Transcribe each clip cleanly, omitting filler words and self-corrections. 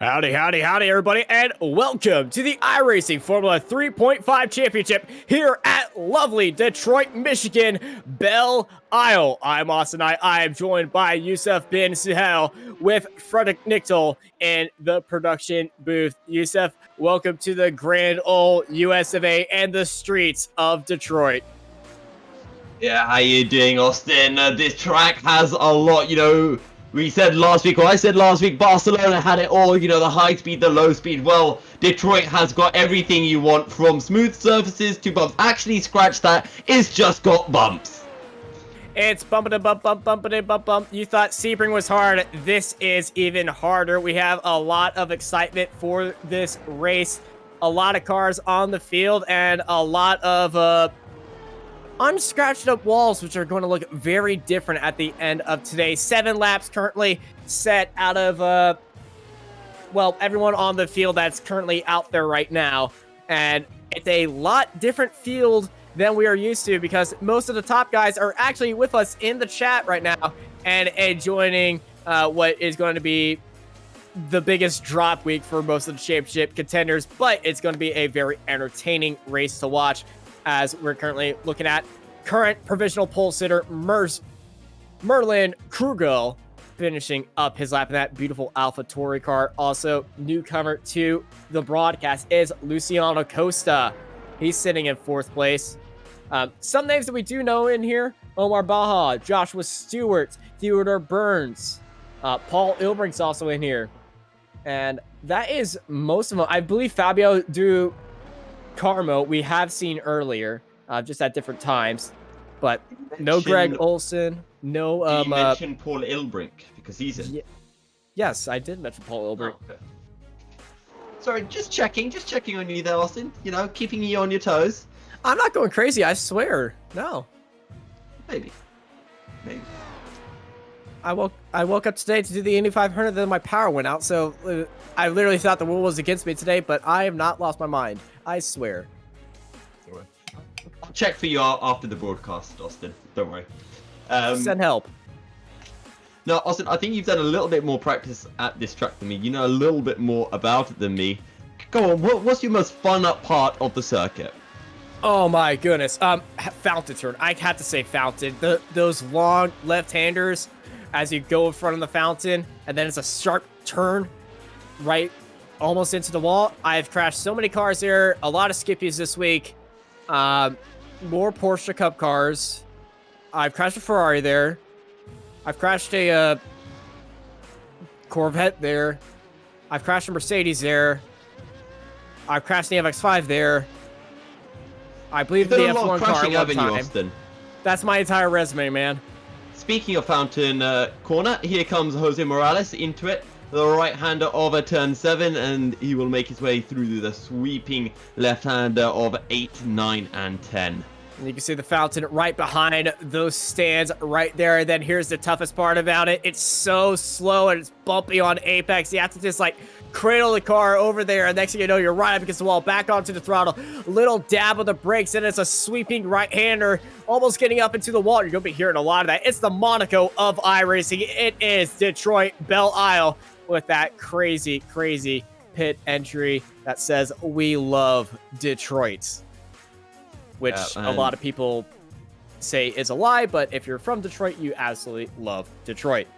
Howdy, howdy, howdy, everybody, and welcome to the iRacing Formula 3.5 Championship here at lovely Detroit, Michigan, Belle Isle. I'm Austin. I am joined by Yusuf bin Suhail with Frederick Nichol in the production booth. Yusuf, welcome to the grand old US of A and the streets of Detroit. Yeah, how you doing, Austin? This track has a lot, we said last week, or I said last week, Barcelona had it all, the high speed, the low speed. Well, Detroit has got everything you want, from smooth surfaces to bumps. Actually, scratch that, it's just got bumps. It's bumpity bump, bump, bumpity bump, bump. You thought Sebring was hard. This is even harder. We have a lot of excitement for this race. A lot of cars on the field and a lot of unscratched up walls, which are going to look very different at the end of today. 7 laps currently set out of, everyone on the field that's currently out there right now. And it's a lot different field than we are used to because most of the top guys are actually with us in the chat right now and joining what is going to be the biggest drop week for most of the championship contenders, but it's going to be a very entertaining race to watch, as we're currently looking at current provisional pole sitter Merlin Krugel finishing up his lap in that beautiful AlphaTauri car. Also, newcomer to the broadcast is Luciano Costa. He's sitting in 4th place. Some names that we do know in here: Omar Baha, Joshua Stewart, Theodore Burns, Paul Ilbrink's also in here. And that is most of them. I believe Fabio Du Carmo we have seen earlier, just at different times, but no Greg Olson, no. You mentioned Paul Ilbrink because he's in. Yes, I did mention Paul Ilbrink. Oh, okay. Sorry, just checking on you there, Austin. Keeping you on your toes. I'm not going crazy, I swear. No. Maybe. I woke up today to do the Indy 500, then my power went out, so I literally thought the rule was against me today, but I have not lost my mind. I swear. I'll check for you after the broadcast, Austin. Don't worry. Send help. No, Austin, I think you've done a little bit more practice at this track than me. You know a little bit more about it than me. Go on, what's your most fun part of the circuit? Oh my goodness. Fountain turn. I had to say fountain. Those long left-handers as you go in front of the fountain, and then it's a sharp turn right almost into the wall. I've crashed so many cars there. A lot of skippies this week. More Porsche Cup cars. I've crashed a Ferrari there. I've crashed a Corvette there. I've crashed a Mercedes there. I've crashed the MX-5 there. I believe the F1 car at one time. Austin. That's my entire resume, man. Speaking of fountain corner, here comes Jose Morales into it. The right-hander of a turn 7, and he will make his way through the sweeping left-hander of 8, 9, and 10. And you can see the fountain right behind those stands right there. And then here's the toughest part about it. It's so slow and it's bumpy on apex. You have to just cradle the car over there, and next thing you know, you're right up against the wall, back onto the throttle, little dab of the brakes, and it's a sweeping right-hander almost getting up into the wall. You're going to be hearing a lot of that. It's the Monaco of iRacing. It is Detroit Belle Isle with that crazy pit entry that says we love Detroit, which a lot of people say is a lie, but if you're from Detroit, you absolutely love Detroit.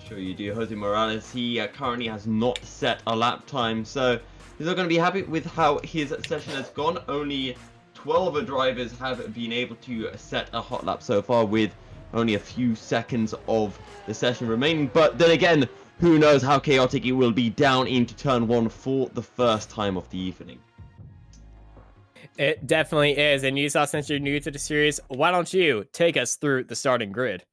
Sure you do. Jose Morales, he currently has not set a lap time, so he's not going to be happy with how his session has gone. Only 12 drivers have been able to set a hot lap so far, with only a few seconds of the session remaining. But then again, who knows how chaotic it will be down into turn 1 for the first time of the evening. It definitely is. And Utah, since you're new to the series, why don't you take us through the starting grid?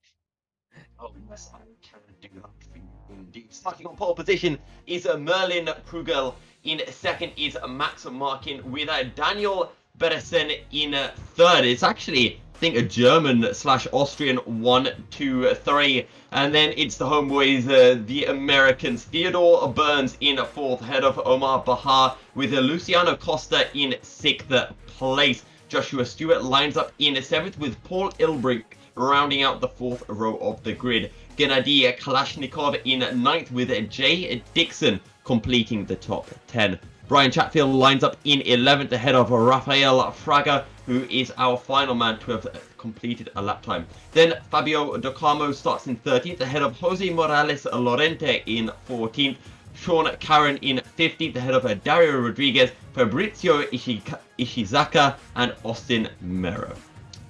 Oh, yes, I can do that for you indeed. Starting on pole position is Merlin Krugel. In second is Max Markin, with Daniel Beresen in third. It's actually, I think, a German/Austrian 1, 2, 3. And then it's the homeboys, the Americans. Theodore Burns in fourth, ahead of Omar Baha, with Luciano Costa in 6th place. Joshua Stewart lines up in 7th, with Paul Ilbrink rounding out the 4th row of the grid. Gennady Kalashnikov in ninth, with Jay Dixon completing the top 10. Brian Chatfield lines up in 11th ahead of Rafael Fraga, who is our final man to have completed a lap time. Then Fabio Docamo starts in 13th ahead of Jose Morales Lorente in 14th. Sean Karen in 15th ahead of Dario Rodriguez, Fabrizio Ishizaka, and Austin Mero.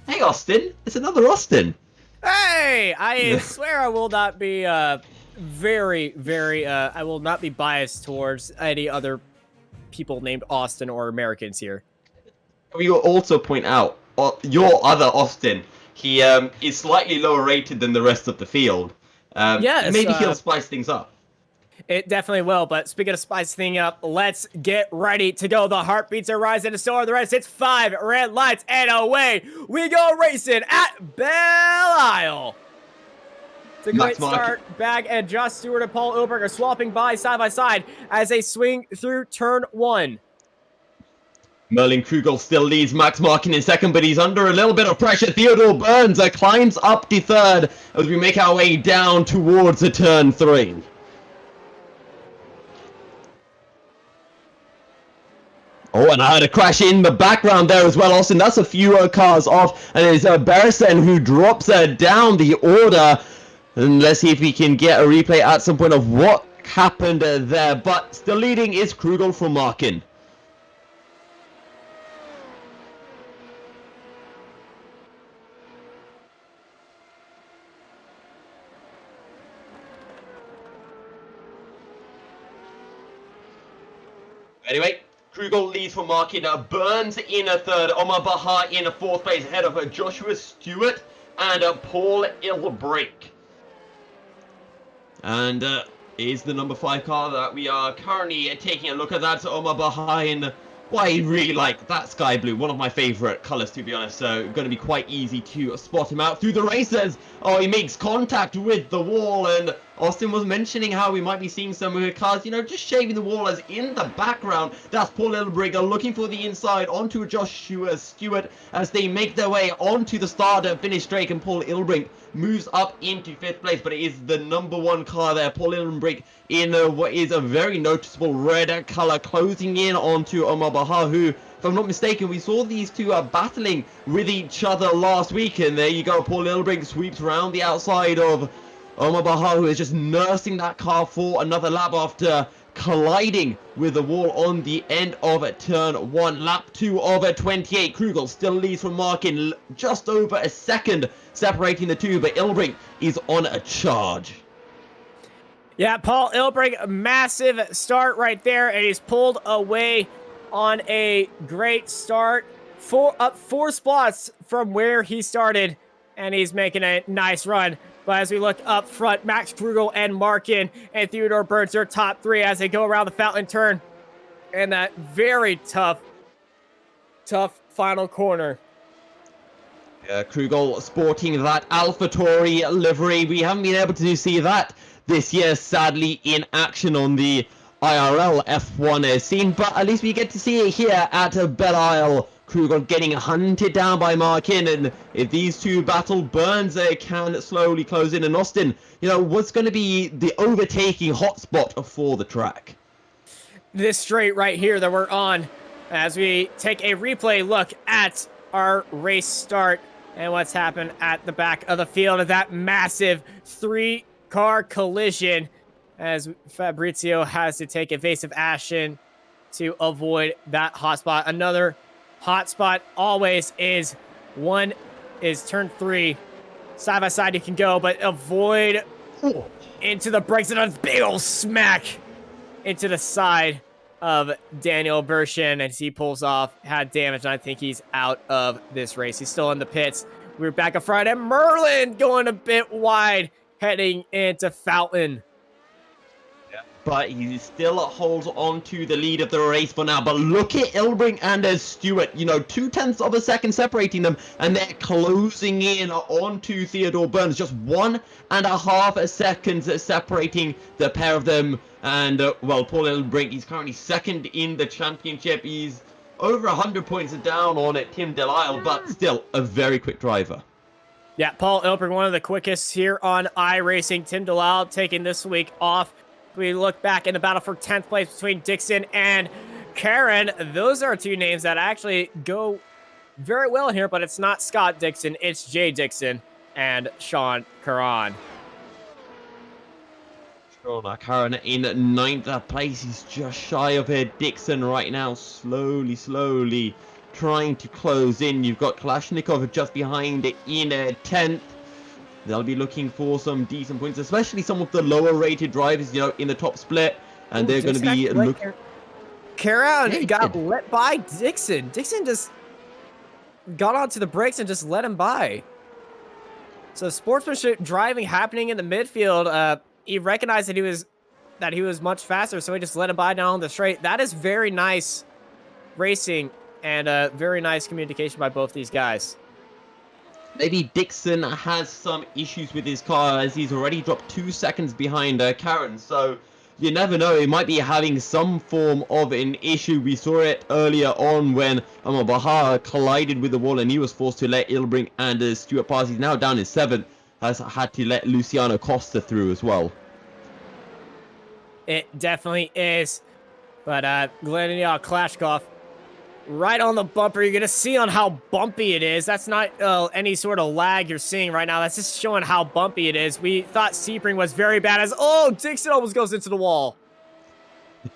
Hey Austin, it's another Austin. Hey, I swear I will not be I will not be biased towards any other people named Austin or Americans here. We will also point out your other Austin. He is slightly lower rated than the rest of the field. Yes, maybe he'll spice things up. It definitely will, but speaking of spicing things up, let's get ready to go. The heartbeats are rising, and so are the rest. It's 5 red lights, and away we go racing at Belle Isle. It's a great start. Bag and Josh Stewart and Paul Oberg are swapping by side as they swing through turn 1. Merlin Krugel still leads Max Markin in second, but he's under a little bit of pressure. Theodore Burns climbs up to third as we make our way down towards the turn 3. Oh, and I heard a crash in the background there as well, Austin. That's a few cars off, and it's Beresen who drops down the order. And let's see if we can get a replay at some point of what happened there. But still leading is Krugel from Markin. Anyway, Krugel leads for Markin, Burns in a third, Omar Bahar in a fourth place ahead of Joshua Stewart and Paul Ilbrink. And is the number 5 car that we are currently taking a look at. That's Omar Bahar in, well, I really like that sky blue, one of my favourite colours to be honest, so going to be quite easy to spot him out through the races. Oh, he makes contact with the wall, and Austin was mentioning how we might be seeing some cars, you know, just shaving the wall, as in the background, that's Paul Ilbrigger looking for the inside onto Joshua Stewart as they make their way onto the start finish straight, and Paul Ilbrink moves up into 5th place, but it is the number 1 car there, Paul Ilbrink, in what is a very noticeable red colour, closing in onto Omar Bahar, who, if I'm not mistaken, we saw these two battling with each other last week, and there you go, Paul Ilbrink sweeps around the outside of Omar Bahar, who is just nursing that car for another lap after colliding with the wall on the end of turn 1. Lap 2 of 28. Krugel still leads from Markin, just over a second separating the two, but Ilbrink is on a charge. Yeah, Paul Ilbrink, massive start right there, and he's pulled away on a great start. Up 4 spots from where he started, and he's making a nice run. But as we look up front, Max Krugel and Markin and Theodore Burns are top 3 as they go around the fountain turn. And that very tough final corner. Krugel sporting that AlphaTauri livery. We haven't been able to see that this year, sadly, in action on the IRL F1 scene. But at least we get to see it here at Belle Isle. Krugel getting hunted down by Markin, and if these two battle, Burns can slowly close in. And Austin, you know, what's going to be the overtaking hotspot for the track? This straight right here that we're on, as we take a replay look at our race start and what's happened at the back of the field of that massive 3-car collision, as Fabrizio has to take evasive action to avoid that hotspot. Another hotspot always is turn 3. Side by side you can go, but avoid into the brakes, and a big old smack into the side of Daniel Bershin as he pulls off, had damage, and I think he's out of this race. He's still in the pits. We're back up front, and Merlin going a bit wide, heading into Fountain. But he still holds on to the lead of the race for now. But look at Ilbrink and Stewart, you know, 0.2 of a second separating them, and they're closing in onto Theodore Burns. Just 1.5 seconds separating the pair of them. And, well, Paul Ilbrink, he's currently second in the championship. He's over 100 points down on Tim Delisle, but still a very quick driver. Yeah, Paul Ilberg, one of the quickest here on iRacing. Tim Delisle taking this week off. We look back in the battle for 10th place between Dixon and Karen. Those are two names that actually go very well here, but it's not Scott Dixon. It's Jay Dixon and Sean Caron. Sean Caron in 9th place. He's just shy of Dixon right now. Slowly trying to close in. You've got Kalashnikov just behind in 10th. They'll be looking for some decent points, especially some of the lower rated drivers, you know, in the top split. And they're going to be looking. Caron got let by Dixon. Dixon just got onto the brakes and just let him by. So sportsmanship driving happening in the midfield. He recognized that he was much faster, so he just let him by down the straight. That is very nice racing and very nice communication by both these guys. Maybe Dixon has some issues with his car as he's already dropped 2 seconds behind Caron. So you never know, he might be having some form of an issue. We saw it earlier on when Bahar collided with the wall and he was forced to let Ilbrink and Stuart pass. He's now down in 7th. Has had to let Luciano Costa through as well. It definitely is. But Glenial Kalashnikov right on the bumper. You're going to see on how bumpy it is. That's not any sort of lag you're seeing right now. That's just showing how bumpy it is. We thought Sebring was very bad as, oh, Dixon almost goes into the wall.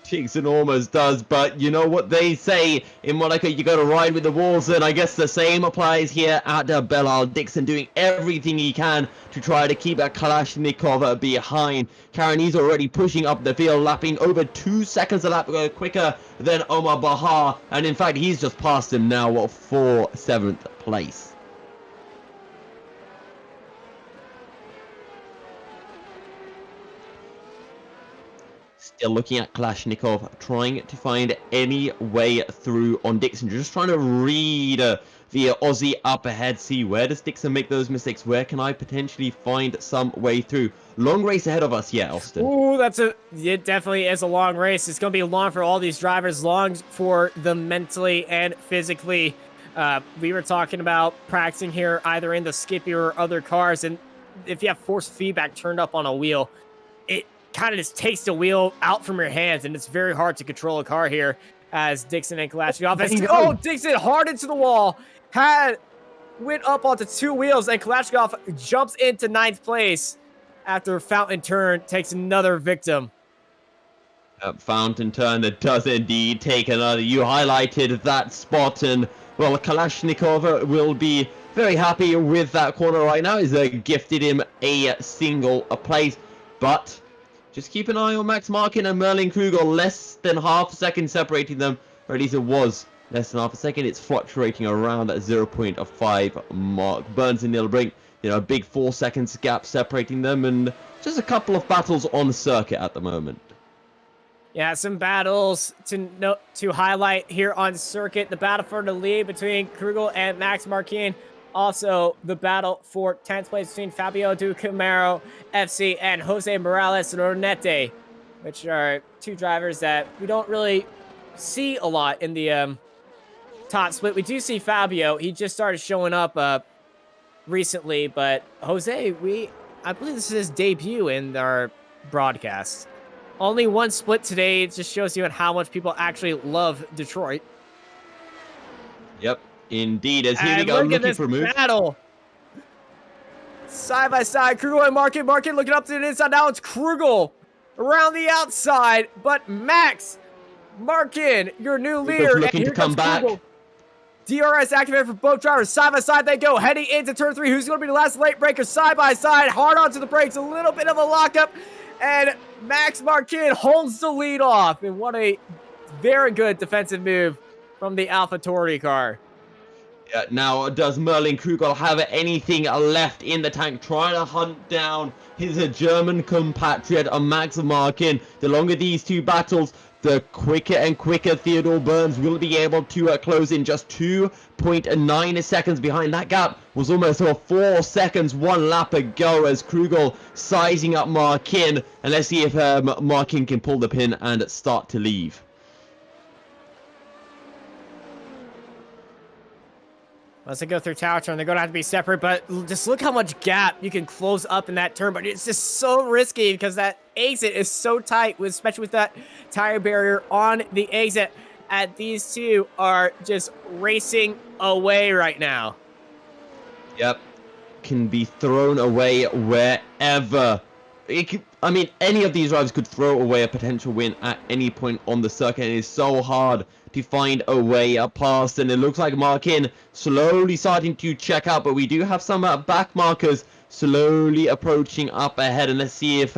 Dixon almost does, but you know what they say in Monaco, you got to ride with the walls, and I guess the same applies here at Belle. Dixon doing everything he can to try to keep that Kalashnikov behind. Caron, he's already pushing up the field, lapping over 2 seconds a lap quicker than Omar Bahar, and in fact, he's just passed him now for 7th place. Still looking at Kalashnikov, trying to find any way through on Dixon. Just trying to read the Aussie up ahead, see where does Dixon make those mistakes? Where can I potentially find some way through? Long race ahead of us, yeah, Austin. Ooh, it definitely is a long race. It's going to be long for all these drivers, long for them mentally and physically. We were talking about practicing here either in the Skippy or other cars, and if you have force feedback turned up on a wheel, it kind of just takes the wheel out from your hands, and it's very hard to control a car here as Dixon and Kalashnikov. Oh, Dixon hard into the wall, went up onto 2 wheels, and Kalashnikov jumps into 9th place after Fountain Turn takes another victim. Fountain Turn that does indeed take another. You highlighted that spot, and well, Kalashnikov will be very happy with that corner right now. He's gifted him a single place, but just keep an eye on Max Markin and Merlin Krugel. Less than half a second separating them, or at least it was less than half a second. It's fluctuating around that 0.5 mark. Burns and Ilbrink, you know, a big 4 seconds gap separating them, and just a couple of battles on the circuit at the moment. Yeah, some battles to highlight here on circuit. The battle for the lead between Krugel and Max Markin. Also, the battle for 10th place between Fabio Du Camaro FC and Jose Morales Ronete, which are 2 drivers that we don't really see a lot in the top split. We do see Fabio. He just started showing up recently, but Jose, I believe this is his debut in our broadcast. Only 1 split today. It just shows you how much people actually love Detroit. Yep. Indeed, as here we go, looking for a move. Battle. Side by side, Krugel and Markin. Markin looking up to the inside. Now it's Krugel around the outside, but Max Markin, your new leader. Looking to come back. Krugel. DRS activated for both drivers. Side by side they go, heading into turn 3. Who's going to be the last late breaker? Side by side, hard onto the brakes. A little bit of a lockup, and Max Markin holds the lead off. And what a very good defensive move from the AlphaTauri car. Yeah, now, does Merlin Krugel have anything left in the tank? Trying to hunt down his German compatriot, Max Markin. The longer these 2 battles, the quicker and quicker Theodore Burns will be able to close in. Just 2.9 seconds behind. That gap was almost 4 seconds 1 lap ago as Krugel sizing up Markin. And let's see if Markin can pull the pin and start to leave. Once they go through tower turn, they're going to have to be separate, but just look how much gap you can close up in that turn. But it's just so risky because that exit is so tight, especially with that tire barrier on the exit. And these two are just racing away right now. Yep. Can be thrown away wherever. I mean, any of these drivers could throw away a potential win at any point on the circuit. It is so hard to find a way past, and it looks like Markin slowly starting to check out, but we do have some back markers slowly approaching up ahead, and let's see if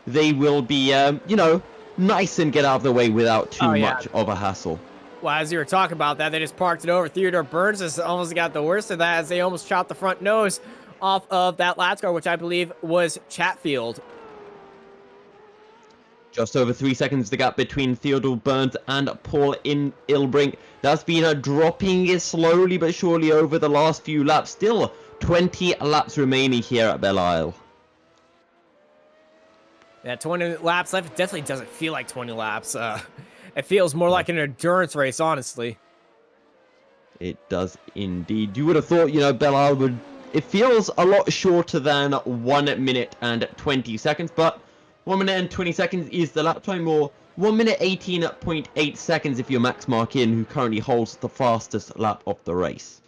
they will be, you know, nice and get out of the way without too much of a hassle. Well, as you were talking about that, they just parked it over. Theodore Burns has almost got the worst of that as they almost chopped the front nose off of that last car, which I believe was Chatfield. Just over 3 seconds the gap between Theodore Burns and Paul Ilbrink. That's been dropping slowly but surely over the last few laps. Still 20 laps remaining here at Belle Isle. Yeah, 20 laps left. It definitely doesn't feel like 20 laps. It feels more like an endurance race, honestly. It does indeed. You would have thought, you know, Belle Isle would... It feels a lot shorter than 1 minute and 20 seconds, but 1 minute and 20 seconds is the lap time, or 1 minute 18.8 seconds if you're Max Markin, who currently holds the fastest lap of the race.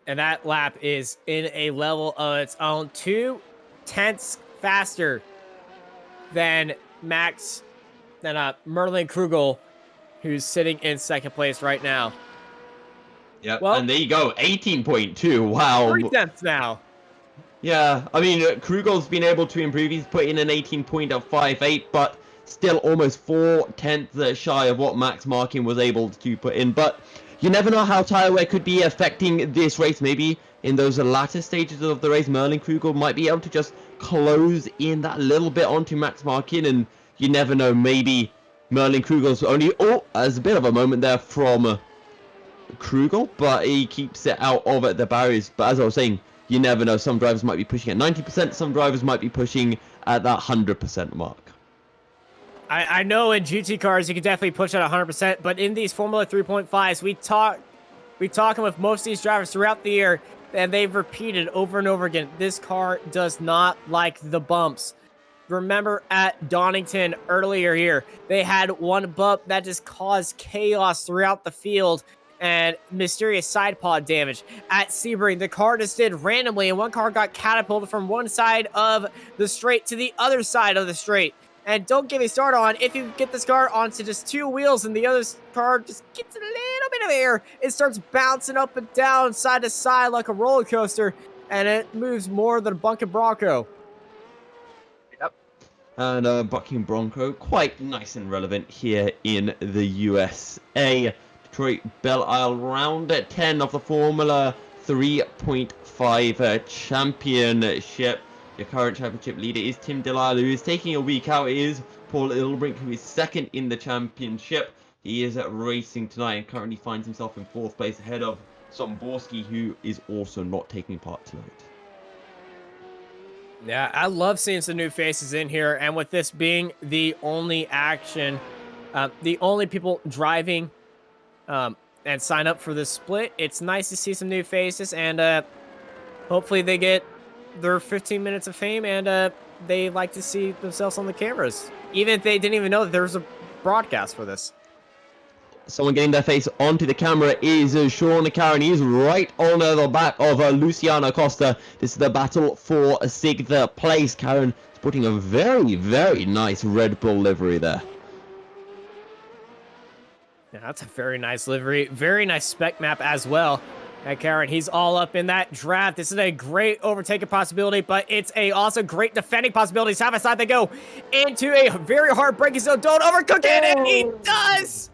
And that lap is in a level of its own, 2/10 faster than Merlin Krugel, who's sitting in second place right now. Yep, well, and there you go, 18.2, wow. 3/10 now. Yeah, I mean, Krugel's been able to improve. He's put in an 18.58, but still almost 4/10 shy of what Max Markin was able to put in. But you never know how tire wear could be affecting this race. Maybe in those latter stages of the race, Merlin Krugel might be able to just close in that little bit onto Max Markin, and you never know, maybe Merlin Krugel's only... Oh, there's a bit of a moment there from Krugel, but he keeps it out of the barriers. But as I was saying, you never know. Some drivers might be pushing at 90%. Some drivers might be pushing at that 100% mark. I know in GT cars you can definitely push at 100%, but in these Formula 3.5s, we talking with most of these drivers throughout the year, and they've repeated over and over again, this car does not like the bumps. Remember at Donington earlier here, they had one bump that just caused chaos throughout the field and mysterious side pod damage. At Sebring, the car just did randomly, and one car got catapulted from one side of the straight to the other side of the straight. And don't get me started on, if you get this car onto just 2 wheels and the other car just gets a little bit of air, it starts bouncing up and down, side to side like a roller coaster, and it moves more than a bucket Bronco. Yep. And bucking Bronco, quite nice and relevant here in the USA. Detroit Belle Isle, round 10 of the Formula 3.5 championship. The current championship leader is Tim Delisle, who is taking a week out. It is Paul Ilbrink, who is second in the championship. He is racing tonight and currently finds himself in 4th place ahead of Somborski, who is also not taking part tonight. Yeah, I love seeing some new faces in here, and with this being the only action, the only people driving and sign up for this split, it's nice to see some new faces, and hopefully they get their 15 minutes of fame, and they like to see themselves on the cameras, even if they didn't even know that there was a broadcast for this. Someone getting their face onto the camera is Sean Karen. He's right on the back of Luciano Costa. This is the battle for 6th place. Karen sporting a very, very nice Red Bull livery there. Yeah, that's a very nice livery. Very nice spec map as well. And Karen, he's all up in that draft. This is a great overtaking possibility, but it's a also great defending possibility. Side by side they go into a very hard braking zone. Don't overcook it, and he does!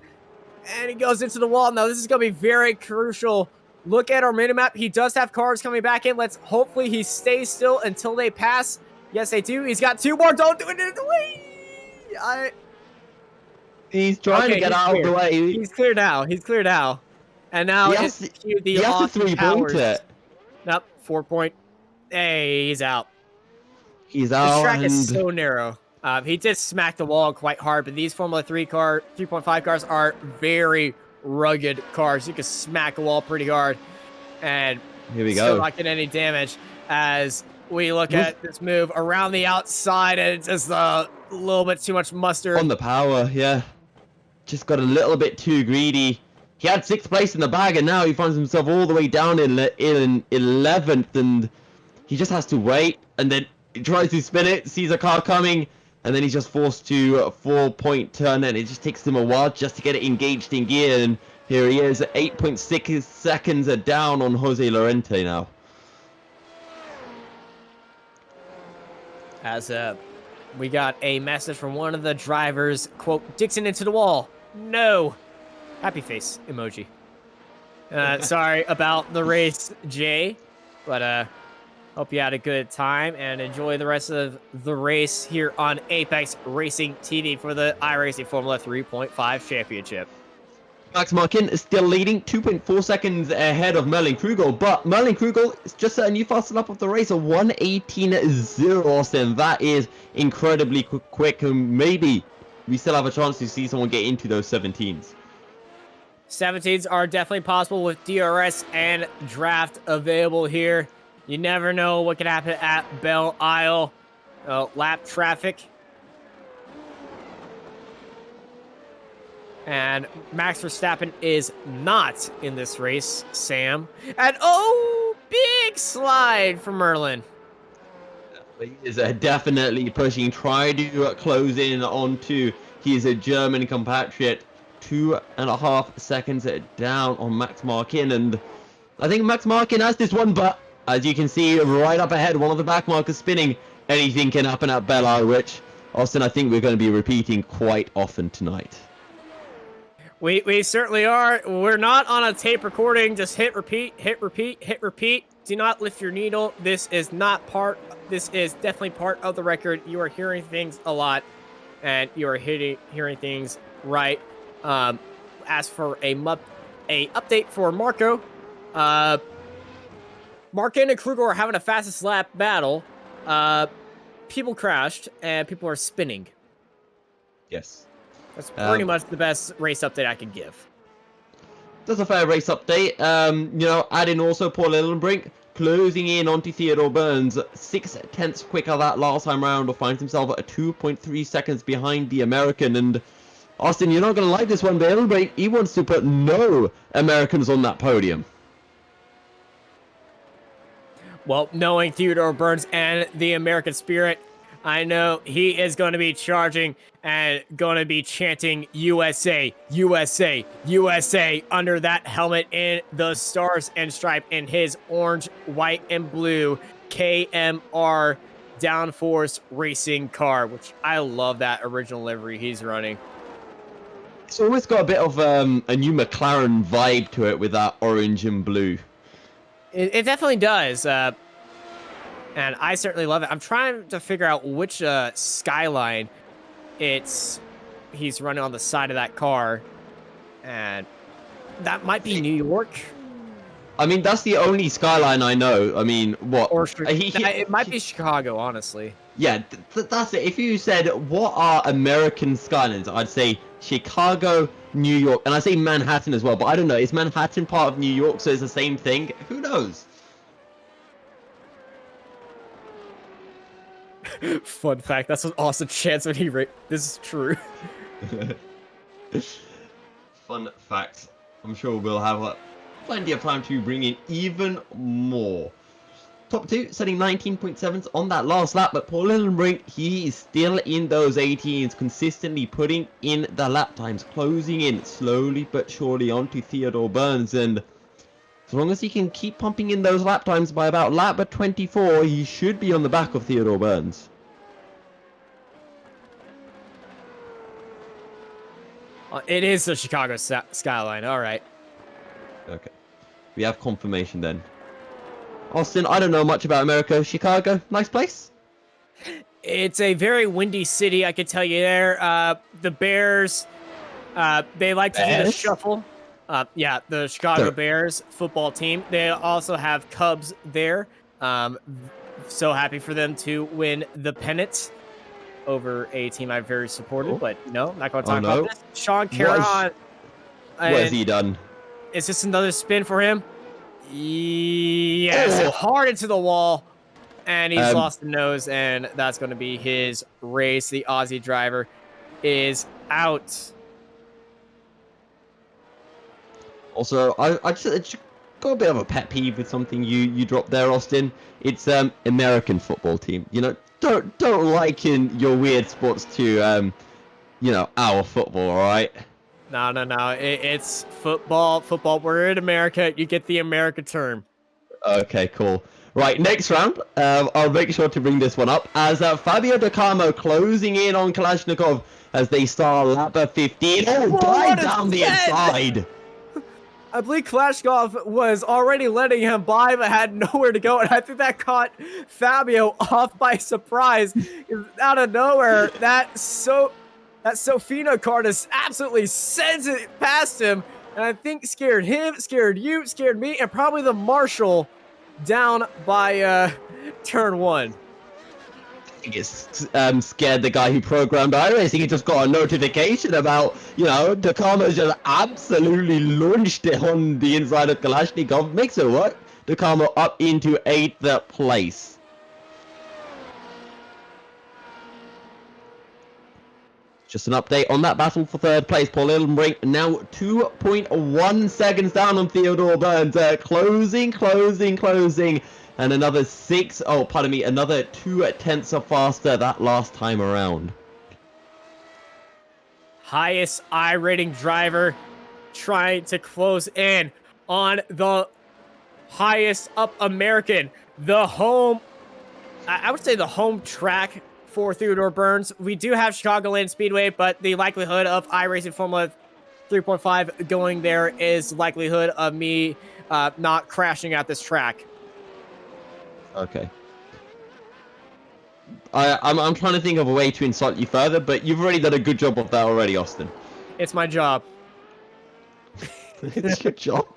And he goes into the wall. Now, this is going to be very crucial. Look at our minimap. He does have cars coming back in. Let's hopefully he stays still until they pass. Yes, they do. He's got 2 more. Don't do it in the way. He's trying to get out of the way. He's clear now. He's clear now. And now it's the Austin Powers. Nope, 4 point. Hey, he's out. He's out. This track is so narrow. He did smack the wall quite hard, but these Formula 3.5 cars are very rugged cars. You can smack a wall pretty hard. And Here we still go. not getting any damage as we look at this move around the outside, and it's just a little bit too much mustard. On the power, yeah. Just got a little bit too greedy. He had 6th place in the bag, and now he finds himself all the way down in 11th, and he just has to wait, and then he tries to spin it, sees a car coming, and then he's just forced to 4-point turn, and it just takes him a while just to get it engaged in gear, and here he is, 8.6 seconds down on Jose Lorente now. As we got a message from one of the drivers, quote, Dixon into the wall. No. Happy face emoji. Sorry about the race, Jay, but hope you had a good time and enjoy the rest of the race here on Apex Racing TV for the iRacing Formula 3.5 Championship. Max Markin is still leading, 2.4 seconds ahead of Merlin Krugel, but Merlin Krugel is just a new fast lap of the race, a 1:18.0, Austin. That is incredibly quick, and maybe we still have a chance to see someone get into those 17s. 17s are definitely possible with DRS and draft available here. You never know what could happen at Belle Isle. Lap traffic. And Max Verstappen is not in this race, Sam. And oh, big slide for Merlin. He is definitely pushing, trying to close in onto his German compatriot. 2.5 seconds down on Max Markin, and I think Max Markin has this one, but as you can see right up ahead, one of the back markers spinning. Anything can happen at Belle Isle, which, Austin, I think we're going to be repeating quite often tonight. We certainly are. We're not on a tape recording. Just hit repeat, hit repeat, hit repeat. Do not lift your needle. This is definitely part of the record. You are hearing things a lot, and you are hearing things right. As for a update for Marco, Markin and Kruger are having a fastest lap battle. People crashed and people are spinning. Yes. That's pretty much the best race update I can give. That's a fair race update. You know, adding also Paul Lillenbrink closing in onto Theodore Burns, 0.6 quicker that last time round, finds himself at 2.3 seconds behind the American. And Austin, you're not going to like this one, but Lillenbrink, he wants to put no Americans on that podium. Well, knowing Theodore Burns and the American spirit, I know he is going to be charging and going to be chanting USA, USA, USA under that helmet in the stars and stripe in his orange, white, and blue KMR downforce racing car, which I love that original livery he's running. It's almost got a bit of a new McLaren vibe to it with that orange and blue. It definitely does. And I certainly love it. I'm trying to figure out which skyline he's running on the side of that car. And that might be New York. I mean, that's the only skyline I know. I mean, what? Or it might be Chicago, honestly. Yeah, that's it. If you said, what are American skylines? I'd say Chicago, New York, and I say Manhattan as well, but I don't know. Is Manhattan part of New York, so it's the same thing? Who knows? Fun fact, that's an awesome chance when he this is true. Fun fact. I'm sure we'll have plenty of time to bring in even more. Top two, setting 19.7s on that last lap, but Paul Lillenbrink, he is still in those 18s, consistently putting in the lap times, closing in slowly but surely onto Theodore Burns, and as long as he can keep pumping in those lap times by about lap 24, he should be on the back of Theodore Burns. It is the Chicago skyline, all right. Okay, we have confirmation then. Austin, I don't know much about America. Chicago, nice place? It's a very windy city, I can tell you there. The Bears, they like to do the shuffle. Yeah, the Chicago Bears football team. They also have Cubs there. So happy for them to win the pennant over a team I've very supported, but no, not going to talk about this. Sean Caron. What has he done? Is this another spin for him? Yes, Oh. hard into the wall. And he's Um, lost the nose, and that's going to be his race. The Aussie driver is out. Also, I just got a bit of a pet peeve with something you dropped there, Austin. It's American football team. You know, don't liken your weird sports to our football. All right. No. It's football. Football. We're in America. You get the America term. Okay, cool. Right, next round, I'll make sure to bring this one up as Fabio Di Carmo closing in on Kalashnikov as they start lap at 15. Oh, Whoa, glide what a down the 10! inside. I believe Kalashnikov was already letting him by, but had nowhere to go, and I think that caught Fabio off by surprise. Out of nowhere, that Sofina card is absolutely sends it past him, and I think scared him, scared you, scared me, and probably the marshal down by turn 1. I think it's scared the guy who programmed iRacing. He just got a notification about, Di Carmo just absolutely launched it on the inside of Kalashnikov. Makes it work. Di Carmo up into 8th place. Just an update on that battle for 3rd place. Paul Illenbrink now 2.1 seconds down on Theodore Burns. Closing. And another another 0.2 faster that last time around. Highest I rating driver trying to close in on the highest up American, the home, I would say the home track for Theodore Burns. We do have Chicagoland Speedway, but the likelihood of iRacing Formula 3.5 going there is likelihood of me not crashing at this track. Okay. I'm trying to think of a way to insult you further, but you've already done a good job of that already, Austin. It's my job. It's your job.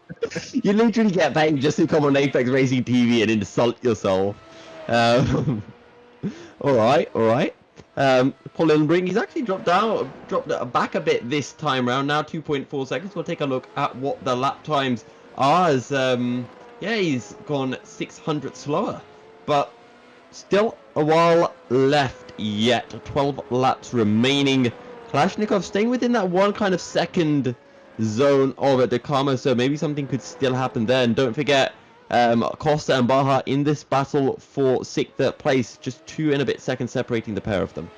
You literally get paid just to come on Apex Racing TV and insult yourself. All right. Paul Illenbrink, he's actually dropped back a bit this time round. Now 2.4 seconds. We'll take a look at what the lap times are. As he's gone 600 slower, but still a while left yet. 12 laps remaining. Kalashnikov staying within that one kind of second zone of Di Carmo, so maybe something could still happen there. And don't forget, Costa and Baja in this battle for 6th place, just 2 and a bit seconds separating the pair of them.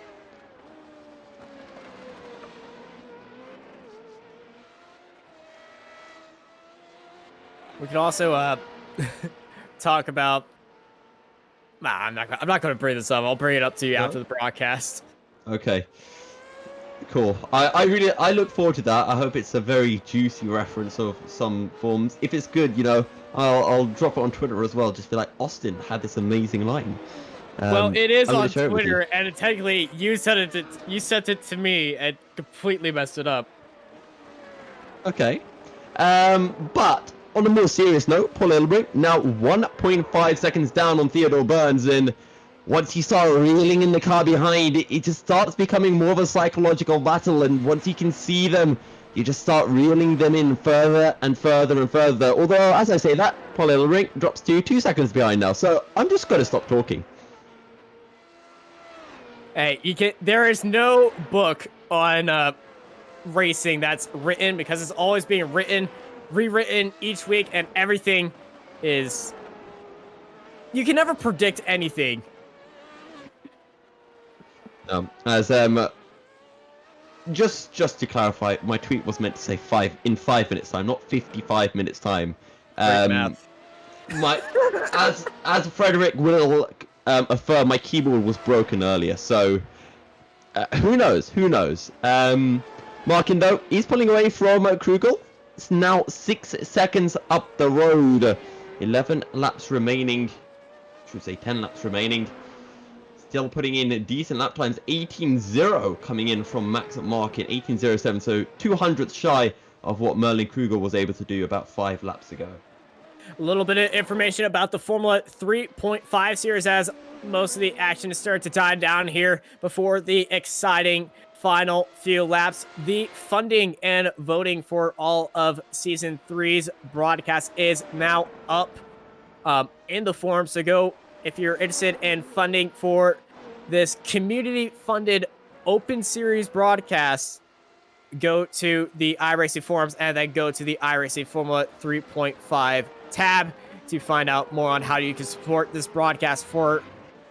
We can also talk about. Nah, I'm not going to bring this up. I'll bring it up to you after the broadcast. Okay. Cool. I look forward to that. I hope it's a very juicy reference of some forms. If it's good, I'll drop it on Twitter as well. Just be like, Austin had this amazing line. Well, it is on Twitter, and technically you sent it to me and completely messed it up. Okay. But on a more serious note, Paul Illenbrink now 1.5 seconds down on Theodore Burns, and once you start reeling in the car behind, it just starts becoming more of a psychological battle, and once you can see them, you just start reeling them in further and further and further. Although, as I say that, Paul Illenbrink drops to 2 seconds behind now, so I'm just going to stop talking. Hey, there is no book on racing that's written, because it's always being rewritten each week, and everything is... You can never predict anything. Just to clarify, my tweet was meant to say 5 minutes time, not 55 minutes time. Math. As Frederick will affirm, my keyboard was broken earlier, so who knows? Markin though, he's pulling away from Krugel. It's now 6 seconds up the road. 11 laps remaining. Should say 10 laps remaining. Still putting in decent lap times. 18.0 coming in from Max Markin. 18.07, so 200th shy of what Merlin Kruger was able to do about 5 laps ago. A little bit of information about the Formula 3.5 series, as most of the action is starting to die down here before the exciting final few laps. The funding and voting for all of Season 3's broadcast is now up in the forum. So go, if you're interested in funding for this community-funded open series broadcast, go to the iRacing forums and then go to the iRacing Formula 3.5 tab to find out more on how you can support this broadcast for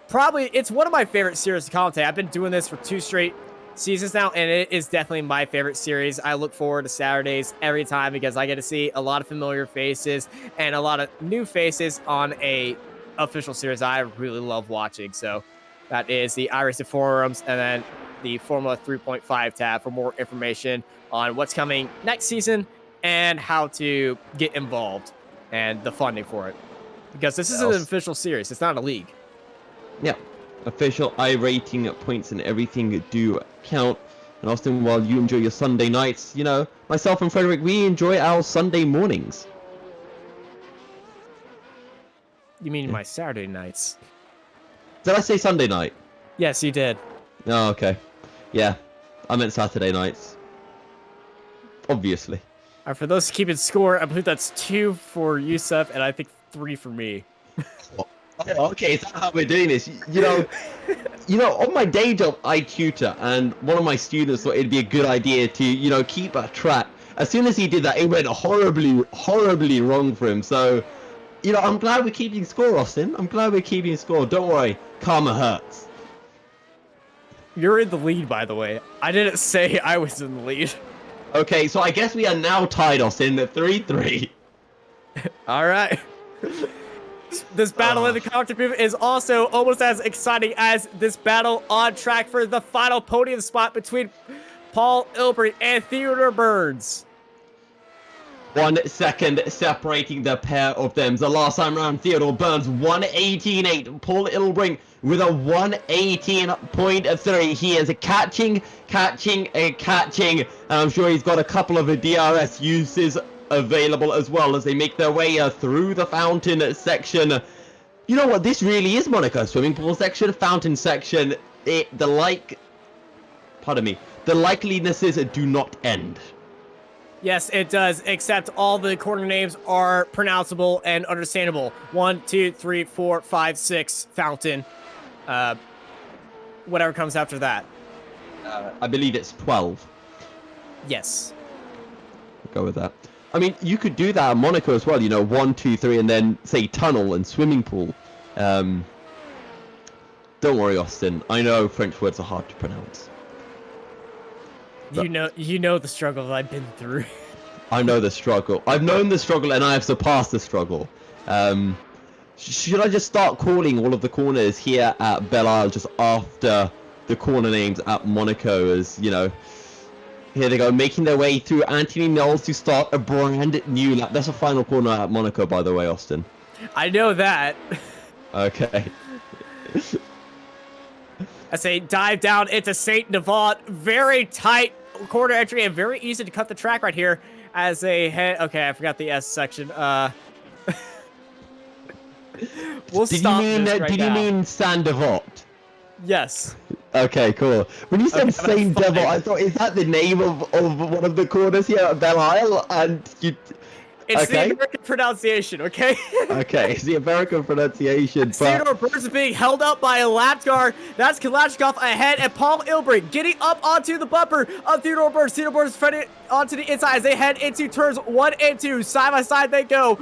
probably, it's one of my favorite series to commentate. I've been doing this for 2 straight seasons now, and it is definitely my favorite series. I look forward to Saturdays every time because I get to see a lot of familiar faces and a lot of new faces on a official series I really love watching. So that is the iRacing forums and then the Formula 3.5 tab for more information on what's coming next season and how to get involved and the funding for it. Because this is an official series. It's not a league. Yeah. Official iRating points and everything do count. And Austin, while you enjoy your Sunday nights, you know, myself and Frederick, we enjoy our Sunday mornings. You mean my Saturday nights? Did I say Sunday night? Yes, you did. Oh, okay. Yeah, I meant Saturday nights. Obviously. For those keeping score, I believe that's 2 for Yusuf, and I think 3 for me. Oh, okay, is that how we're doing this? You know, on my day job, I tutor, and one of my students thought it'd be a good idea to, you know, keep a track. As soon as he did that, it went horribly wrong for him. So, you know, I'm glad we're keeping score, Austin. I'm glad we're keeping score. Don't worry, karma hurts. You're in the lead, by the way. I didn't say I was in the lead. Okay, so I guess we are now tied, Austin, at 3-3. All right. This battle in the cockpit booth is also almost as exciting as this battle on track for the final podium spot between Paul Ilbury and Theodore Burns. 1 second separating the pair of them. The last time round, Theodore Burns 1:18.8. Paul Ilbury with a 1:18.3. He is catching. And I'm sure he's got a couple of DRS uses available as well as they make their way through the fountain section. You know what? This really is Monaco. Swimming pool section, fountain section. The likelinesses do not end. Yes, it does, except all the corner names are pronounceable and understandable. 1, 2, 3, 4, 5, 6, fountain. Whatever comes after that. I believe it's 12. Yes. We'll go with that. I mean, you could do that at Monaco as well, you know, 1, 2, 3, and then say tunnel and swimming pool. Don't worry, Austin. I know French words are hard to pronounce. You know the struggle I've been through. I know the struggle. I've known the struggle and I have surpassed the struggle. Should I just start calling all of the corners here at Belle just after the corner names at Monaco as, you know, here they go, making their way through Anthony Knowles to start a brand new lap. That's a final corner at Monaco, by the way, Austin. I know that. Okay. As they dive down into St. Devant, very tight corner entry and very easy to cut the track right here as they head. Okay, I forgot the S section. We'll stop this right now. Did you mean Saint Devant? Yes. Okay, cool. When you said Saint Devant, I thought, is that the name of one of the corners here at Belle Isle? And you... It's the American pronunciation, okay? Okay, it's the American pronunciation, but... Theodore Burns is being held up by a lap car. That's Kalashnikov ahead, and Paul Ilbury getting up onto the bumper of Theodore Burns. Theodore Burns spreading onto the inside as they head into turns 1 and 2. Side by side they go.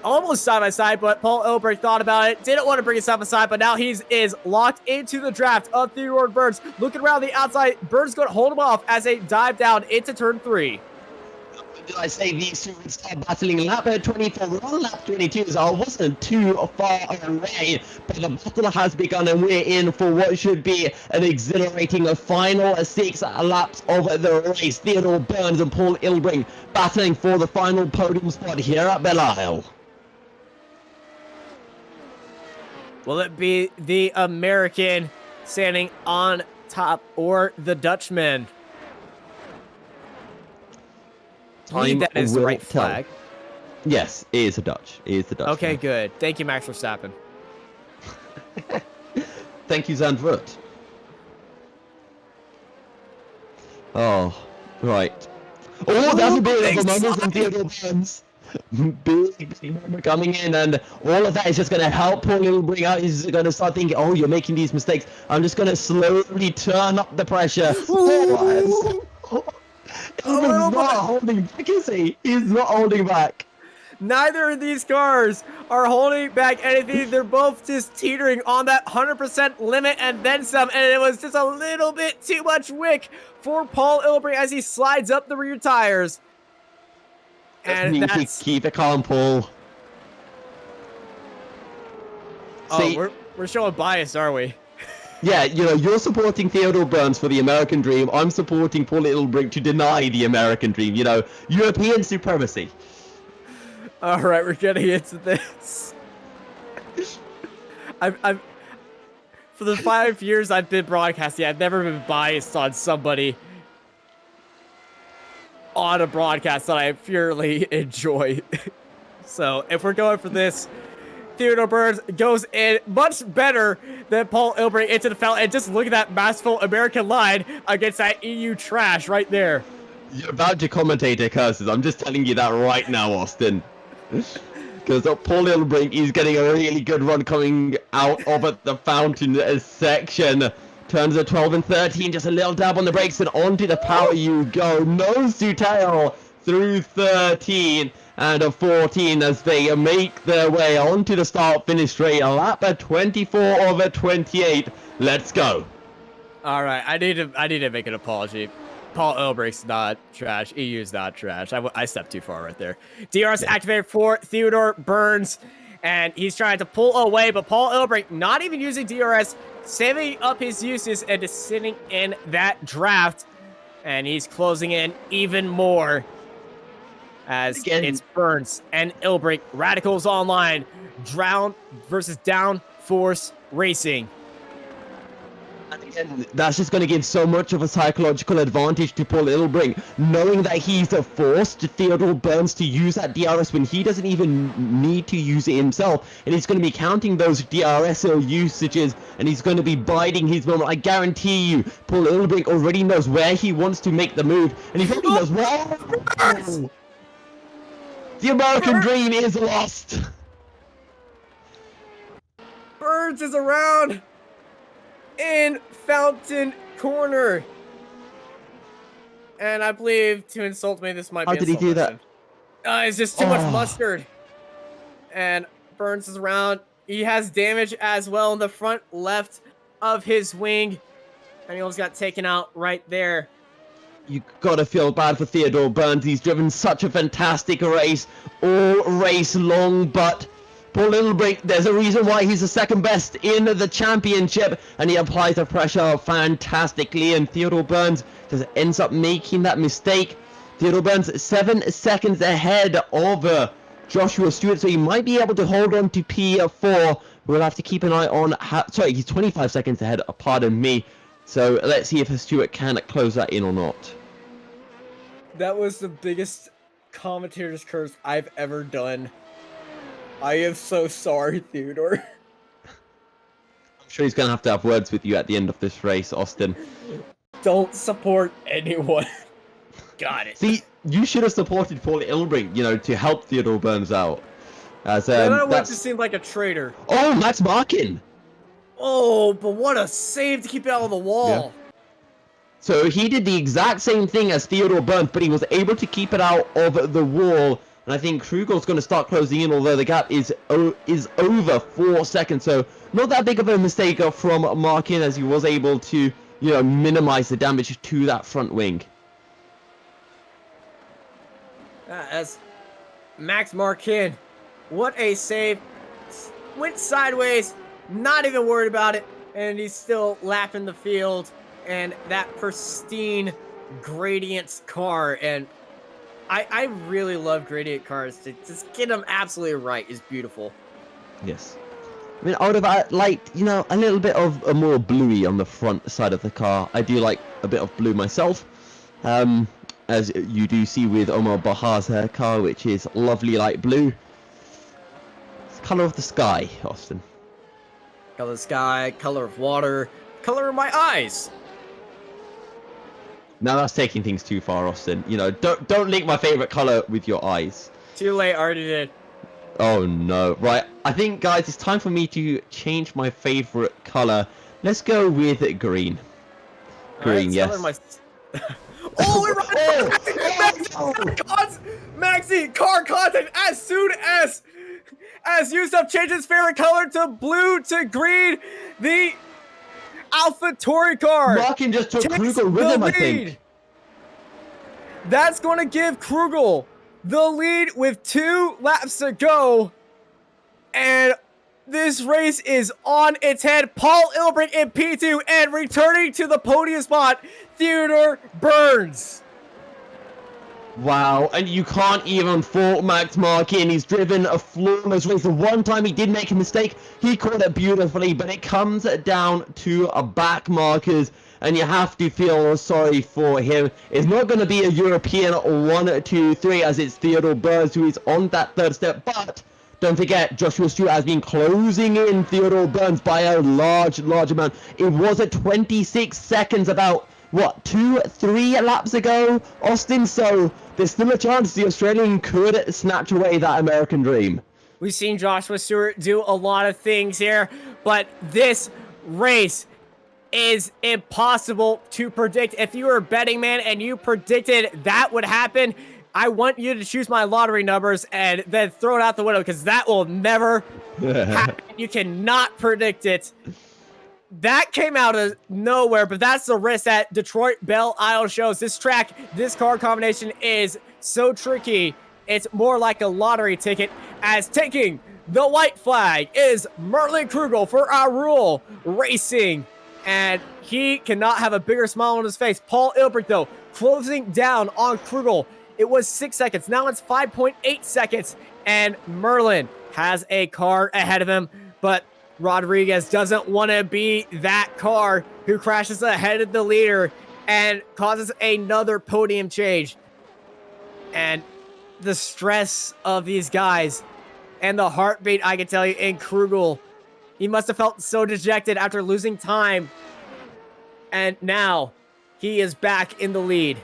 Almost side by side, but Paul Ilbury thought about it. Didn't want to bring it side by side, but now he is locked into the draft of Theodore Burns. Looking around the outside, Burns going to hold him off as they dive down into turn 3. Did I say these two would start battling lap 24? We're on lap 22, so I wasn't too far away, but the battle has begun and we're in for what should be an exhilarating final 6 laps of the race. Theodore Burns and Paul Ilbury battling for the final podium spot here at Belle Isle. Will it be the American standing on top or the Dutchman? That is the right flag. Yes, it is a Dutch. It is the Dutch. Okay, flag. good. Thank you, Max Verstappen. Thank you, Zandvoort. Oh, right. Oh, that's a bit big of a moment from slide. Theodore Burns. Big moment coming in, and all of that is just going to help poor little bring out. He's going to start thinking, oh, you're making these mistakes. I'm just going to slowly turn up the pressure. Ooh, a He's little not bit. holding back, is he? He's not holding back. Neither of these cars are holding back anything. They're both just teetering on that 100% limit and then some. And it was just a little bit too much wick for Paul Ilbring as he slides up the rear tires. And Need to that's... keep it calm, Paul. See, Oh, we're showing bias, are we? yeah, you know, you're supporting Theodore Burns for the American dream. I'm supporting Paul Littlebrink to deny the American dream. You know, European supremacy. All right, we're getting into this. I've for the 5 years I've been broadcasting, I've never been biased on somebody on a broadcast that I purely enjoy. So if we're going for this, Theodore Burns goes in much better than Paul Ilbring into the foul. And just look at that masterful American line against that EU trash right there. You're about to commentator curses. I'm just telling you that right now, Austin. Because Paul Littlebrink is getting a really good run coming out of the fountain section. Turns at 12 and 13, just a little dab on the brakes and onto the power you go. Nose to tail through 13 and a 14 as they make their way onto the start-finish straight. A lap at 24 over 28. Let's go. All right, I need to make an apology. Paul Ilbrink's not trash. EU's not trash. I stepped too far right there. DRS activated for Theodore Burns, and he's trying to pull away, but Paul Ilbrink not even using DRS, saving up his uses and just sitting in that draft, and he's closing in even more as it's Burns and Ilbrink. Radicals Online, Drown versus Downforce Racing. And again, that's just going to give so much of a psychological advantage to Paul Littlebrink, knowing that he's forced Theodore Burns to use that DRS when he doesn't even need to use it himself, and he's going to be counting those DRS usages, and he's going to be biding his moment. I guarantee you, Paul Littlebrink already knows where he wants to make the move, and he probably knows where. The American dream is lost. Burns is around in Fountain Corner. And I believe to insult me, this might be How did he do that? It's just too much mustard. And Burns is around. He has damage as well in the front left of his wing. And he almost got taken out right there. You gotta feel bad for Theodore Burns. He's driven such a fantastic race all race long, but Paul Littlebrink, there's a reason why he's the second best in the championship, and he applies the pressure fantastically, and Theodore Burns just ends up making that mistake. Theodore Burns 7 seconds ahead of Joshua Stewart, so he might be able to hold on to P4. We'll have to keep an eye on sorry, he's 25 seconds ahead, pardon me. So let's see if Stewart can close that in or not. That was the biggest commentator's curse I've ever done. I am so sorry, Theodore. I'm sure he's going to have words with you at the end of this race, Austin. Don't support anyone. Got it. See, you should have supported Paul Littlebrink, you know, to help Theodore Burns out. As that one just seemed like a traitor. Oh, Max Markin! Oh, but what a save to keep it out of the wall. Yeah. So he did the exact same thing as Theodore Burns, but he was able to keep it out of the wall. And I think Krugel's going to start closing in, although the gap is over 4 seconds. So not that big of a mistake from Markin, as he was able to, you know, minimize the damage to that front wing. As Max Markin, what a save. Went sideways, not even worried about it, and he's still lapping the field. And that pristine Gradient car, and I really love Gradient cars. To just get them absolutely right is beautiful. Yes. I mean, I would have liked, you know, a little bit of a more bluey on the front side of the car. I do like a bit of blue myself. As you do see with Omar Bahar's car, which is lovely light blue. It's the colour of the sky, Austin. Color of the sky, color of water, color of my eyes. Now that's taking things too far, Austin. You know, don't link my favorite color with your eyes. Too late, already did. Oh no. Right, I think, guys, it's time for me to change my favorite color. Let's go with green. Green, Right, yes. Oh, it Maxi car content as soon as Yusuf changes his favorite color to blue to green. The AlphaTauri car Markin just took takes Krugel with the him, I lead. think. That's going to give Krugel the lead with 2 laps to go. And this race is on its head. Paul Ilbrink in P2 and returning to the podium spot, Theodore Burns. Wow, and you can't even fault Max Markin. He's driven a flawless race. The one time he did make a mistake, he caught it beautifully, but it comes down to back markers, and you have to feel sorry for him. It's not going to be a European 1, 2, 3, as it's Theodore Burns who is on that 3rd step, but don't forget, Joshua Stewart has been closing in Theodore Burns by a large amount. It was at 26 seconds about, what, 2-3 laps ago, Austin? So there's still a chance the Australian could snatch away that American dream. We've seen Joshua Stewart do a lot of things here, but this race is impossible to predict. If you were a betting man and you predicted that would happen, I want you to choose my lottery numbers and then throw it out the window, because that will never happen. You cannot predict it. That came out of nowhere, but that's the risk that Detroit Belle Isle shows. This track, this car combination is so tricky. It's more like a lottery ticket, as taking the white flag is Merlin Krugel for our rule racing. And he cannot have a bigger smile on his face. Paul Ilbrink, though, closing down on Krugel. It was 6 seconds. Now it's 5.8 seconds. And Merlin has a car ahead of him, but Rodriguez doesn't want to be that car who crashes ahead of the leader and causes another podium change. And the stress of these guys and the heartbeat, I can tell you, in Krugel, he must have felt so dejected after losing time. And now he is back in the lead.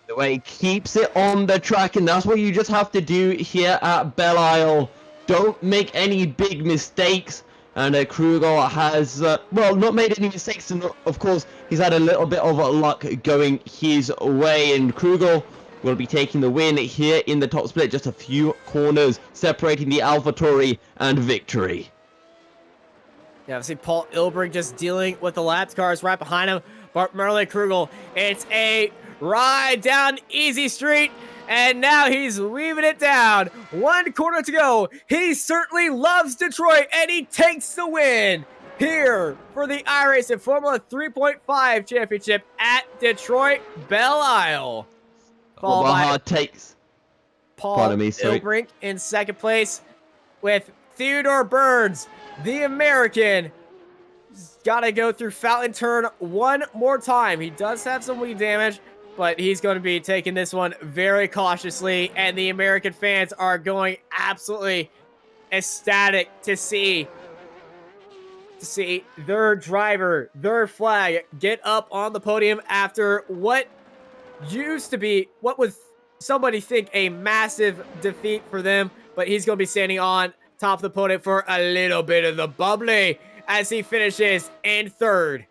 The way he keeps it on the track, and that's what you just have to do here at Belle Isle. Don't make any big mistakes. And Krugel has, well, not made any mistakes. And of course, he's had a little bit of luck going his way. And Krugel will be taking the win here in the top split. Just a few corners separating the AlphaTauri and victory. Yeah, see Paul Ilbrink just dealing with the laps cars right behind him. But Merlin Krugel, it's a ride down easy street. And now he's weaving it down. 1 corner to go. He certainly loves Detroit, and he takes the win here for the iRacing Formula 3.5 Championship at Detroit Belle Isle. Followed by takes. Paul Pardon me, Ilbrink in 2nd place with Theodore Burns, the American. He's got to go through Fountain Turn 1 more time. He does have some wing damage, but he's going to be taking this one very cautiously, and the American fans are going absolutely ecstatic to see their driver, their flag, get up on the podium after what used to be, what would somebody think, a massive defeat for them, but he's going to be standing on top of the podium for a little bit of the bubbly as he finishes in 3rd.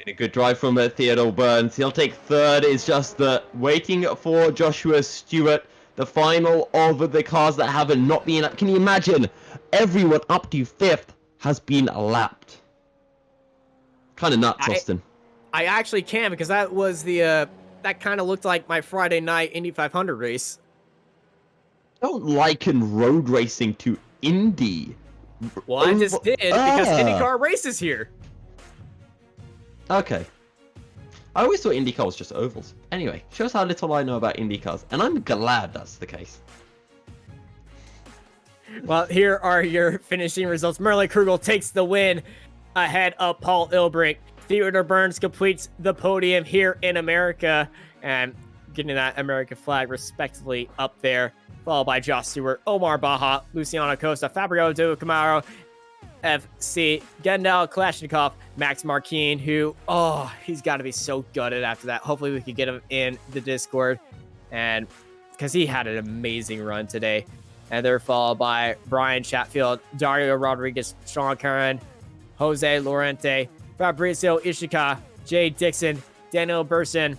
A good drive from Theodore Burns. He'll take 3rd. It's just waiting for Joshua Stewart, the final of the cars that have not been up. Can you imagine? Everyone up to 5th has been lapped. Kind of nuts, Austin. I actually can, because that was the that kind of looked like my Friday night Indy 500 race. Don't liken road racing to Indy. Well, I just did, because IndyCar races here. Okay. I always thought IndyCar was just ovals. Anyway, shows how little I know about IndyCars, and I'm glad that's the case. Well, here are your finishing results. Merlin Krugel takes the win ahead of Paul Ilbrink. Theodore Burns completes the podium here in America, and getting that American flag respectively up there, followed by Josh Stewart, Omar Baja, Luciano Costa, Fabio Do Camaro, FC, Gendal Kalashnikov, Max Marquine, who, he's got to be so gutted after that. Hopefully we can get him in the Discord, and because he had an amazing run today. And they're followed by Brian Chatfield, Dario Rodriguez, Sean Curran, Jose Lorente, Fabrizio Ishika, Jay Dixon, Daniel Burson,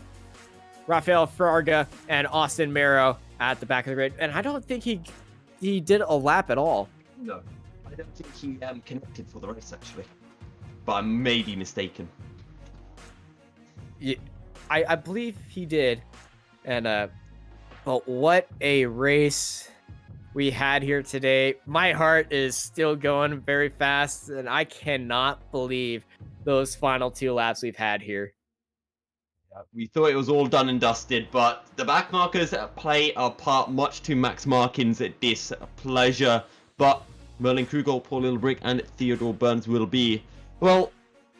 Rafael Farga, and Austin Mero at the back of the grid. And I don't think he did a lap at all. No, I don't think he connected for the race actually, but I may be mistaken. Yeah, I believe he did. And but what a race we had here today. My heart is still going very fast, and I cannot believe those final 2 laps we've had here. We thought it was all done and dusted, but the back markers play a part much to Max Markin's displeasure. But Merlin Krugel, Paul Littlebrick, and Theodore Burns will be, well,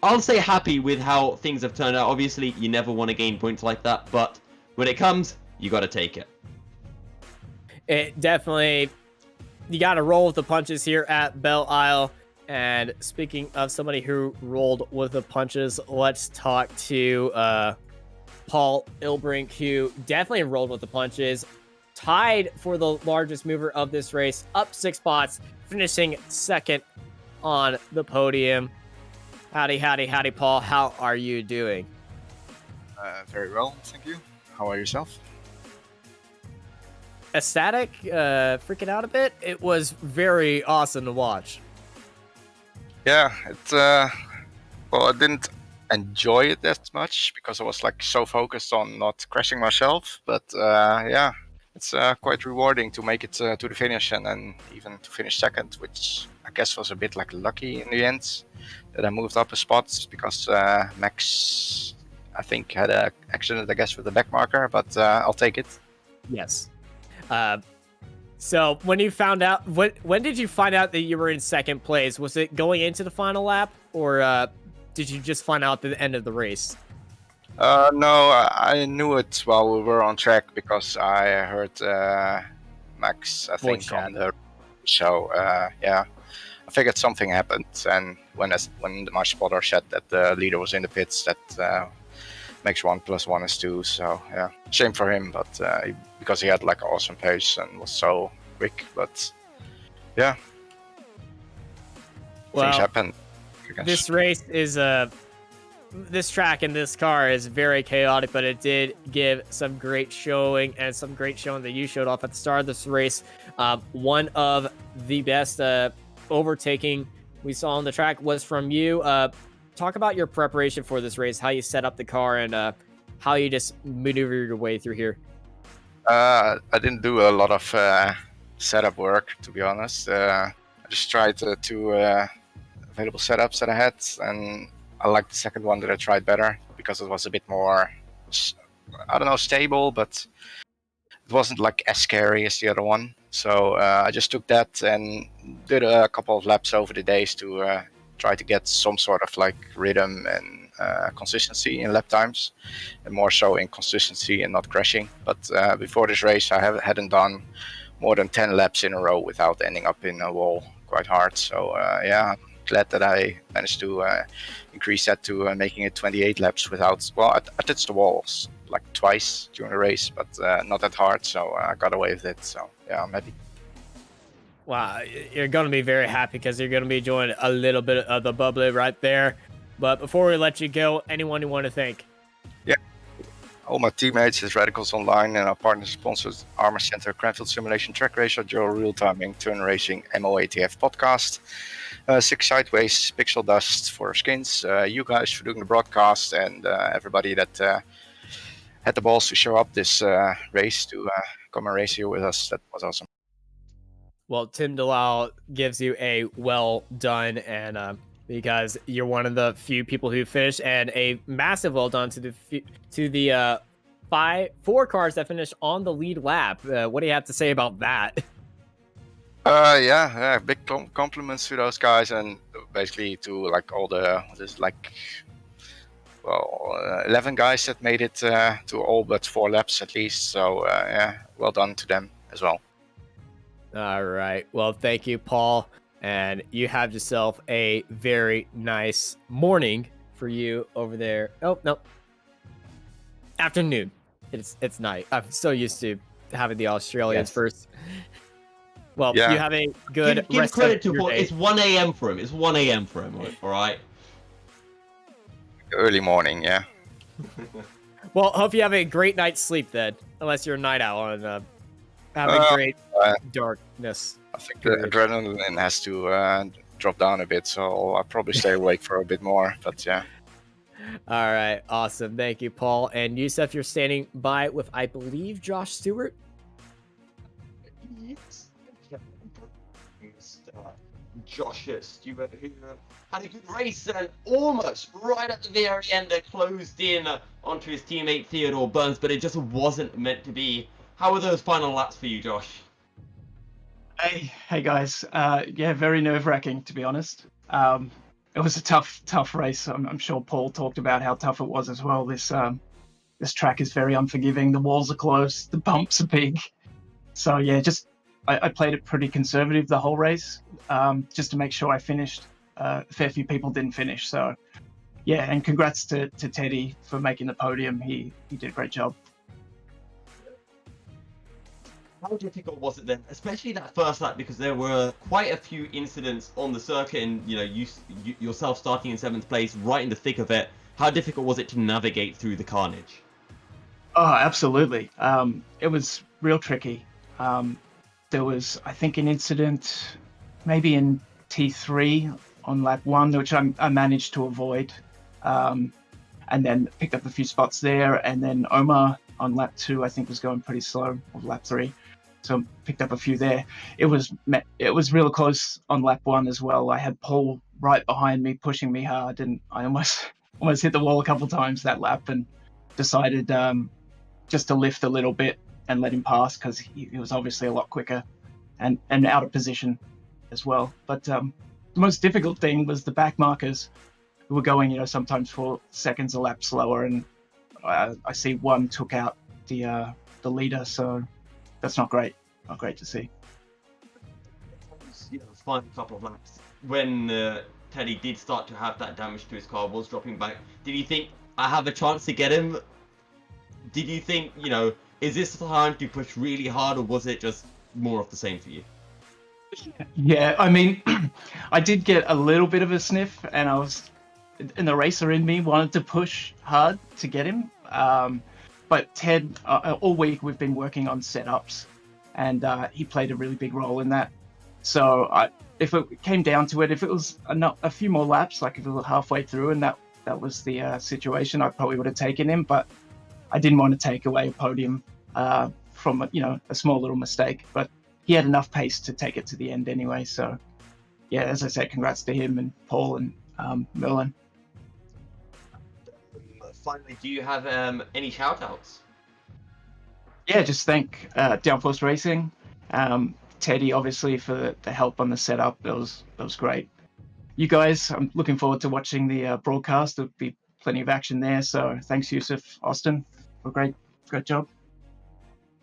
I'll say happy with how things have turned out. Obviously, you never want to gain points like that, but when it comes, you got to take it. It definitely, you got to roll with the punches here at Belle Isle. And speaking of somebody who rolled with the punches, let's talk to Paul Ilbrink, who definitely rolled with the punches, tied for the largest mover of this race, up 6 spots, finishing second on the podium. Howdy, Paul. How are you doing? Very well, thank you. How are yourself? Ecstatic, freaking out a bit. It was very awesome to watch. Yeah, well, I didn't enjoy it that much because I was like so focused on not crashing myself. But yeah, it's quite rewarding to make it to the finish and then even to finish second, which I guess was a bit like lucky in the end that I moved up a spot because Max, I think, had an accident, I guess, with the back marker. But I'll take it. Yes. So when you found out, when did you find out that you were in second place? Was it going into the final lap, or did you just find out at the end of the race? No, I knew it while we were on track because I heard Max, I think, on the show. Yeah, I figured something happened, and when my spotter said that the leader was in the pits, that makes 1 + 1 is 2. So yeah, shame for him, but because he had like an awesome pace and was so quick. But yeah, things happen. This race is this track and this car is very chaotic, but it did give some great showing and some great showing that you showed off at the start of this race. One of the best overtaking we saw on the track was from you. Talk about your preparation for this race, how you set up the car, and how you just maneuvered your way through here. I didn't do a lot of setup work, to be honest. I just tried 2 available setups that I had, and I liked the second one that I tried better because it was a bit more, I don't know, stable, but it wasn't like as scary as the other one. So I just took that and did a couple of laps over the days to try to get some sort of like rhythm and consistency in lap times, and more so in consistency and not crashing. But before this race, I hadn't done more than 10 laps in a row without ending up in a wall quite hard. So yeah, I'm glad that I managed to increase that to making it 28 laps without, well, I touched the walls like twice during the race, but not that hard, so I got away with it. So yeah, I'm happy. Wow, you're going to be very happy because you're going to be enjoying a little bit of the bubbly right there. But before we let you go, anyone you want to thank? Yeah, all my teammates is Radicals Online and our partner sponsors Armor Center, Cranfield Simulation, Track Racer, Joe Real Timing, Turn Racing, MOATF Podcast, Six Sideways, Pixel Dust for skins, you guys for doing the broadcast, and everybody that had the balls to show up this race to come and race here with us. That was awesome. Well, Tim Delisle gives you a well done, and because you're one of the few people who finished, and a massive well done to the 4 cars that finished on the lead lap. What do you have to say about that? Yeah, big compliments to those guys, and basically to like all the 11 guys that made it to all but 4 laps at least. So yeah, well done to them as well. All right. Well, thank you, Paul. and you have yourself a very nice morning for you over there. Oh no, afternoon. It's night. I'm so used to having the Australians Yes. first. Well, Yeah. you have a good Give rest credit of to your Paul. day. It's 1 a.m. for him. It's 1 a.m. for him. All right. Early morning, yeah. Well, hope you have a great night's sleep then, unless you're a night owl and have a great darkness. I think period. the adrenaline has to drop down a bit, so I'll probably stay awake for a bit more. But yeah. All right, awesome. Thank you, Paul. And Yusuf, you're standing by with, I believe, Josh Stewart. Yes. Josh Stewart, who had a good race and almost right at the very end closed in onto his teammate Theodore Burns, but it just wasn't meant to be. How were those final laps for you, Josh? Hey guys. Yeah, very nerve-wracking to be honest. It was a tough race. I'm sure Paul talked about how tough it was as well. This track is very unforgiving. The walls are close. The bumps are big. So yeah, I played it pretty conservative the whole race, just to make sure I finished. A fair few people didn't finish, so yeah. And congrats to Teddy for making the podium. He did a great job. How difficult was it then, especially that first lap, because there were quite a few incidents on the circuit, and you yourself starting in 7th place, right in the thick of it. How difficult was it to navigate through the carnage? Oh, absolutely. It was real tricky. There was, I think, an incident maybe in T3 on lap 1, which I managed to avoid, and then picked up a few spots there. And then Omar on lap 2, I think, was going pretty slow, or lap 3, so picked up a few there. It was real close on lap 1 as well. I had Paul right behind me, pushing me hard, and I almost hit the wall a couple times that lap, and decided just to lift a little bit and let him pass, because he was obviously a lot quicker and out of position as well. But the most difficult thing was the back markers, who were going, sometimes 4 seconds a lap slower, and I see one took out the leader, so that's not great. Not great to see. The final couple of laps, when Teddy did start to have that damage to his car, was dropping back. Did you think, I have a chance to get him? Did you think, is this the time to push really hard, or was it just more of the same for you? Yeah, I mean, I did get a little bit of a sniff, and the racer in me wanted to push hard to get him. But Ted, all week we've been working on setups, and he played a really big role in that. So if it came down to it, if it was a few more laps, like if it was halfway through and that was the situation, I probably would have taken him. But I didn't want to take away a podium from a small little mistake. But he had enough pace to take it to the end anyway. So yeah, as I said, congrats to him and Paul and Merlin. Finally, do you have any shout-outs? Yeah, just thank Downforce Racing, Teddy obviously for the help on the setup. That was great. You guys, I'm looking forward to watching the broadcast. There'll be plenty of action there. So thanks, Yusuf, Austin, for a great job.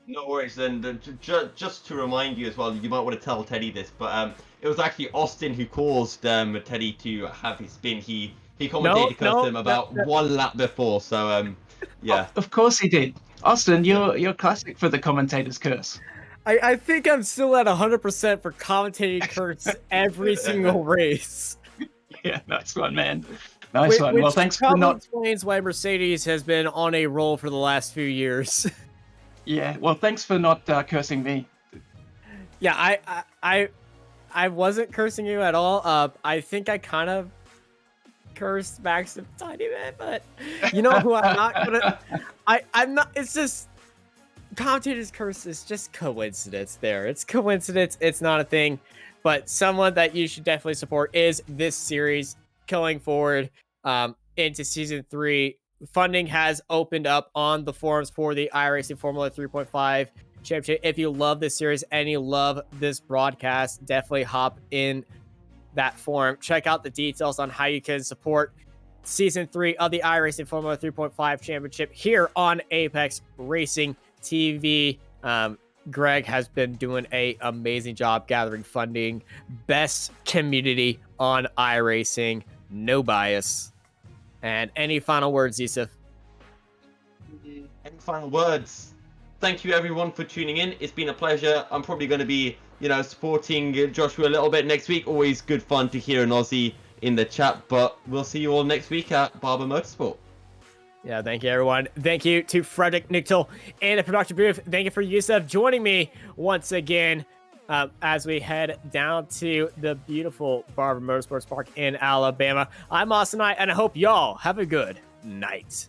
No worries. And just to remind you as well, you might want to tell Teddy this, but it was actually Austin who caused Teddy to have his spin. He commentated him about 1 lap before. So yeah. Of course he did. Austin, you're classic for the commentator's curse. I think I'm still at 100% for commentating curse every single race. Yeah, nice one, man. Nice one. Well, thanks for not. Explains why Mercedes has been on a roll for the last few years. Yeah, well, thanks for not cursing me. Yeah, I wasn't cursing you at all. I think I kind of cursed Max a tiny bit, but you know who I'm not gonna. I'm not. It's just commentator's curse is just coincidence. There, it's coincidence. It's not a thing. But someone that you should definitely support is this series going forward into season 3. Funding has opened up on the forums for the iRacing Formula 3.5 Championship. If you love this series and you love this broadcast, definitely hop in that forum. Check out the details on how you can support season 3 of the iRacing Formula 3.5 Championship here on Apex Racing TV. Greg has been doing a amazing job gathering funding. Best community on iRacing. No bias. And any final words, Yusuf? Any final words? Thank you everyone for tuning in. It's been a pleasure. I'm probably going to be, supporting Joshua a little bit next week. Always good fun to hear an Aussie in the chat, but we'll see you all next week at Barber Motorsport. Yeah, thank you, everyone. Thank you to Frederick Nichol in the production booth. Thank you for Yusuf joining me once again as we head down to the beautiful Barber Motorsports Park in Alabama. I'm Austin Knight, and I hope y'all have a good night.